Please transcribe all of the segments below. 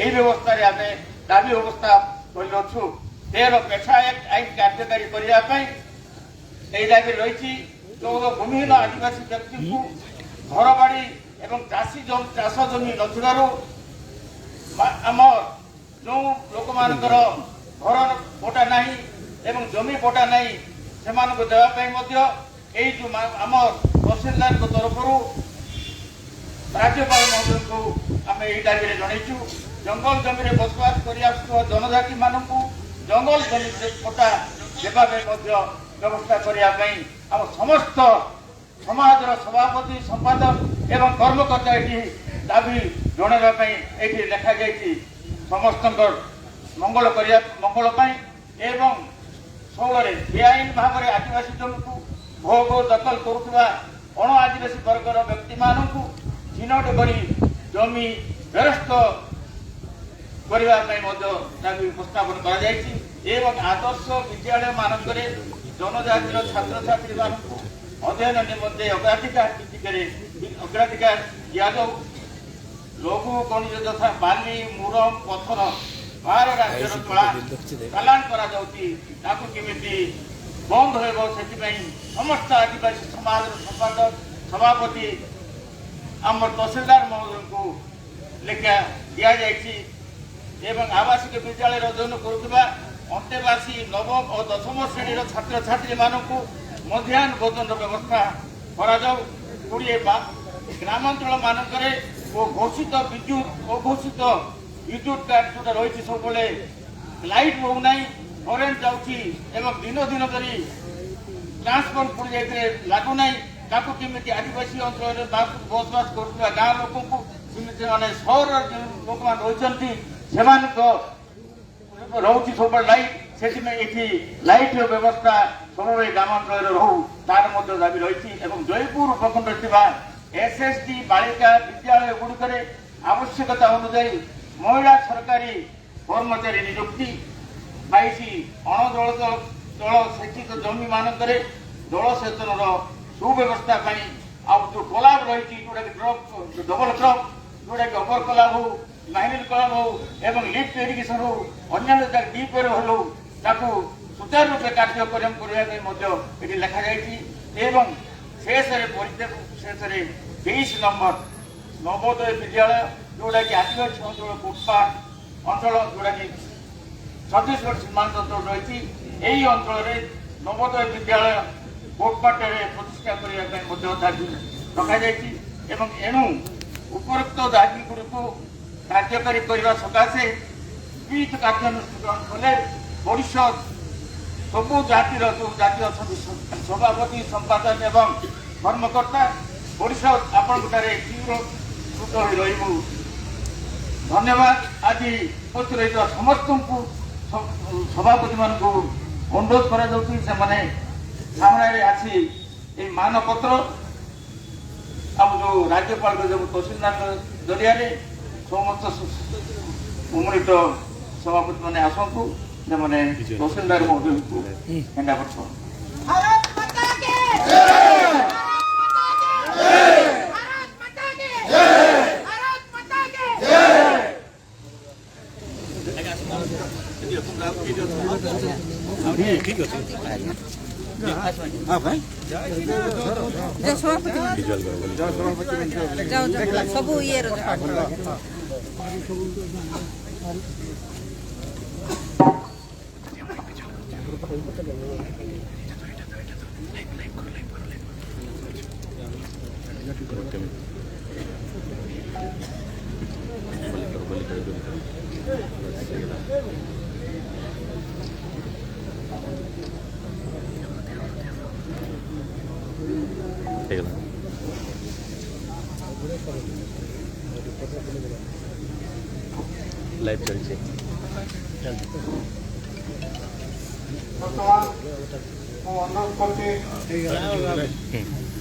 এই ব্যবস্থায় আমি দাবি অবস্থা করছু এর পেশা আইন কার্যকারী করা এই দাবি রয়েছে ভূমিহীন আদিবাসী ব্যক্তি ঘর বাড়ি এবং চাষ জমি নথিবারু আমার যে লোক মানকর ঘর পটা নাই এবং জমি পটা নাই সেমানଙ୍କୁ দেওয়া ପାଇଁ ମଧ୍ୟ এই যে আমার তহସିଲଦାରଙ୍କ তরফରୁ राज्यपाल महोदय को आम यही दाबी जनईचु जंगल जमी बसवास कर जनजाति मानक जंगल जमी पट्टा देवाई व्यवस्था करने आम समस्त समाज सभापति संपादक एवं कर्मकर्ता ये दाबी जनवाई ये लिखा जाइए समस्त मंगल मंगल एवं षोल बेआईन भाव में आदिवासी जमी को भोग दखल करुवा अण आदिवासी वर्गर व्यक्ति मानक चिन्हट कर जमी फेरस्त करने दाबी उपस्थापन कर आदर्श विद्यालय मानक जनजातिर छात्र छात्री मानक अध्ययन निमंते अग्राधिकार दिजाऊ लघु खनिज तथा बाली मुरम पथर 12 राज्यर चालान करमी बंद हो समस्त आदिवासी समाज संपादक सभापति आम तहसीलदार महोदय को लेखा दि जाए आवासिक विद्यालय अध्ययन करुवा अंतेवासी नवम और दशम श्रेणी छात्र छात्री मानक मध्याह्न भोजन व्यवस्था कर ग्रामांचल मानक घोषित विद्युत अघोषित विद्युत कार्ड जो रही सब लाइट रोना करेन्ट जाऊँगी दिन दिन धरी ट्रांसफॉर्म पड़ जाए लगुना केमी आदिवासी अंचल बसवास कर गाँ लोक मैंने सहर लोक रही रोचे सब लाइट से लाइट व्यवस्था सब ग्रामांचल रो तार दाबी रही जयपुर उपखंड एसएसडी बालिका विद्यालय गुड़िक आवश्यकता अनुजाई महिला सरकारी कर्मचारी नियुक्ति पाई अण जल सेचित जमी मानक जलसेचन सुव्यवस्था जो कलाब रही जोटा ट्रक डबल ट्रक जोटा कि ओवर कलाब हो माइनिंग कलाब हो एवं लिफ्ट इरिगेशन हो अन्य डीप हो सुचारू रूपे कार्य करने लिखा जाए शेष शेष 23 नंबर नवोदय विद्यालय जोटा कि आदिवासी अंचल कोटपाट अंचल जोटा कि छत्तीसगढ़ सीमांत अंचल रही यही अंचल नवोदय विद्यालय कोटपाट प्रतिष्ठा करने दाबी रखा एणु उपरोक्त दाबी गुड़िक कार्यकारी करने सकाशे विहित कार्यानुष्ठान कले परिषद सबू जातिर जो जाति अच्छा सभापति संपादक एवं कर्मकर्ता परिषद आपंठारे चिरकृत हो रही धन्यवाद आज उपस्थित रही समस्त को सभापति मान अनुरोध कर सामने आसी मानपत्र अब जो राज्यपाल जो तहसीलदार जरिया समस्त उम्मित सभापति मैंने आसतु मैंने तहसीलदार महोदय को हैंडओवर कर ठीक अच्छे हाँ भाई सब ये लाइव चलছে अनुरोध करते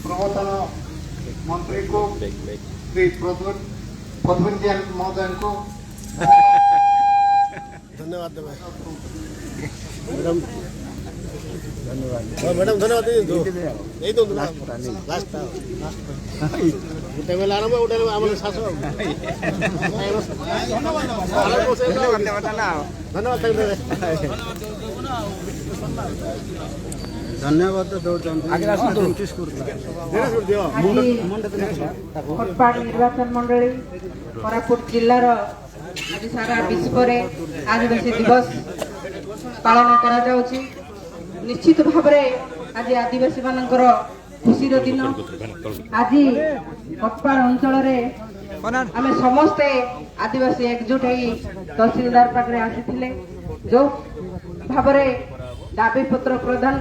प्रवर्तन मंत्री को श्री प्रद्युम्न महोदय को धन्यवाद मैडम धन्यवाद मैडम धन्यवाद। ଗୋଟେ ବେলা ଆରମ୍ଭ ଗୋଟେ ଆମର ଶାସ ଧନ୍ୟବାଦ ଦଉଛନ୍ତି ଖଟପାଳ ନିର୍ବାଚନ ମଣ୍ଡଳୀ କୋରାପୁଟ ଜିଲ୍ଲାର ଆଜି ସାରା ବିଶ୍ୱରେ ଆଦିବାସୀ ଦିବସ ପାଳନ କରାଯାଉଛି। ନିଶ୍ଚିତ ଭାବରେ ଆଜି ଆଦିବାସୀ ମାନଙ୍କର ଖୁସିର ଦିନ। ଆଜି ଖଟପାଳ ଅଞ୍ଚଳରେ ଆମେ ସମସ୍ତେ ଆଦିବାସୀ ଏକଜୁଟ ହେଇ ତହସିଲଦାର ପାଖରେ ଆସିଥିଲେ। ଯୋଉ ଭାବରେ ଦାବି ପତ୍ର ପ୍ରଦାନ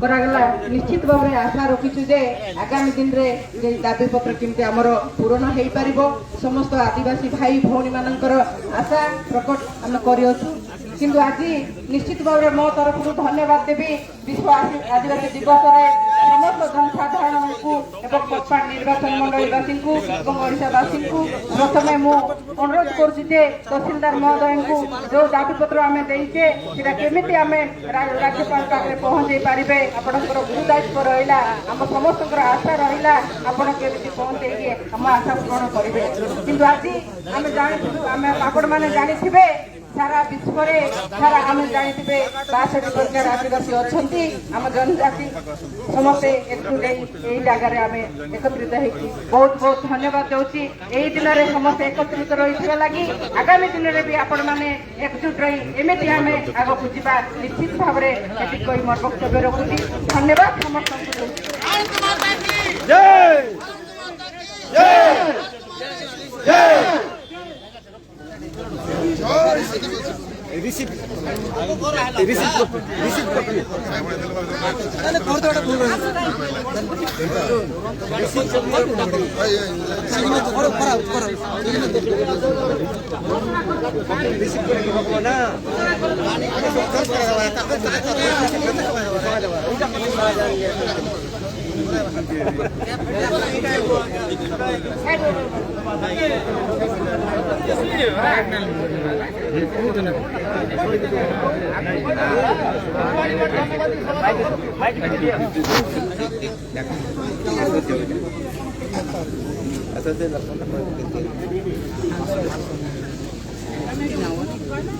କରାଗଲା, ନିଶ୍ଚିତ ଭାବରେ ଆଶା ରଖିଛୁ ଯେ ଆଗାମୀ ଦିନରେ ଯେ ଦାବି ପତ୍ର କେମିତି ଆମର ପୂରଣ ହେଇପାରିବ। ସମସ୍ତ ଆଦିବାସୀ ଭାଇ ଭଉଣୀ ମାନଙ୍କର ଆଶା ପ୍ରକଟ ଆମେ କରିଅଛୁ। କିନ୍ତୁ ଆଜି ନିଶ୍ଚିତ ଭାବରେ ମୋ ତରଫରୁ ଧନ୍ୟବାଦ ଦେବି ବିଶ୍ୱ ଆଦିବାସୀ ଦିବସରେ ସମସ୍ତ ଜନସାଧାରଣଙ୍କୁ ଏବଂ ଖଟପାଳ ନିର୍ବାଚନ ମଣ୍ଡଳୀବାସୀଙ୍କୁ ଏବଂ ଓଡ଼ିଶାବାସୀଙ୍କୁ ପ୍ରଥମେ ମୁଁ ଅନୁରୋଧ କରୁଛି ଯେ ତହସିଲଦାର ମହୋଦୟଙ୍କୁ ଯେଉଁ ଦାବିପତ୍ର ଆମେ ଦେଇଛେ ସେଟା କେମିତି ଆମେ ରାଜ୍ୟପାଳ ପାଖରେ ପହଞ୍ଚେଇ ପାରିବେ। ଆପଣଙ୍କର ଗୁରୁ ଦାୟିତ୍ୱ ରହିଲା, ଆମ ସମସ୍ତଙ୍କର ଆଶା ରହିଲା ଆପଣ କେମିତି ପହଞ୍ଚେଇକି ଆମ ଆଶା ପୂରଣ କରିବେ। କିନ୍ତୁ ଆଜି ଆମେ ଆପଣମାନେ ଜାଣିଥିବେ ସାରା ବିଶ୍ୱରେ ଆମେ ଜାଣିଥିବେ 62 ପ୍ରକାର ଆଦିବାସୀ ଅଛନ୍ତି। ଆମ ଜନଜାତି ସମସ୍ତେ ଏକଜୁଟ ଏହି ଜାଗାରେ ଆମେ ଏକତ୍ରିତ ହେଇକି ବହୁତ ବହୁତ ଧନ୍ୟବାଦ ଦେଉଛି। ଏହି ଦିନରେ ସମସ୍ତେ ଏକତ୍ରିତ ରହିଥିବା ଲାଗି ଆଗାମୀ ଦିନରେ ବି ଆପଣମାନେ ଏକଜୁଟ ରହି ଏମିତି ଆମେ ଆଗକୁ ଯିବା ନିଶ୍ଚିତ ଭାବରେ ଏଠି କହି ମୋର ବକ୍ତବ୍ୟ ରଖୁଛି। ଧନ୍ୟବାଦ ସମସ୍ତଙ୍କୁ ଦଉଛି।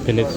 Finish.